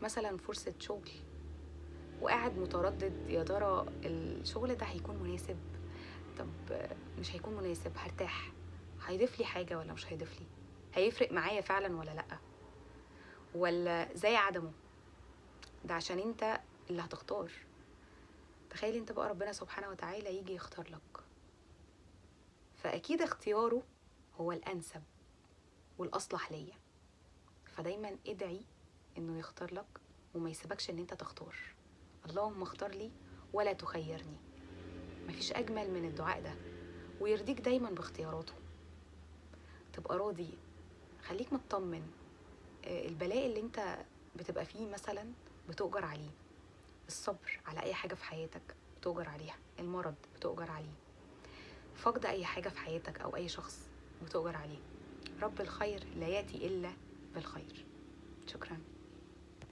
مثلا فرصة شغل وقاعد متردد، يا ترى الشغل ده هيكون مناسب؟ طب مش هيكون مناسب، هرتاح؟ هيضيف لي حاجة ولا مش هيضيف لي؟ هيفرق معايا فعلا ولا لأ؟ ولا زي عدمه؟ ده عشان انت اللي هتختار. تخيل انت بقى ربنا سبحانه وتعالى يجي يختار لك، فأكيد اختياره هو الأنسب والأصلح ليا. فدايما ادعي انه يختار لك وما يسيبكش ان انت تختار. اللهم اختار لي ولا تخيرني. مفيش أجمل من الدعاء ده، ويرضيك دايما باختياراته، تبقى راضي. خليك مطمن. البلاء اللي انت بتبقى فيه مثلا بتؤجر عليه، الصبر على أي حاجة في حياتك بتؤجر عليها، المرض بتؤجر عليه، فقد أي حاجة في حياتك أو أي شخص بتؤجر عليه. رب الخير لا يأتي إلا بالخير. شكرا.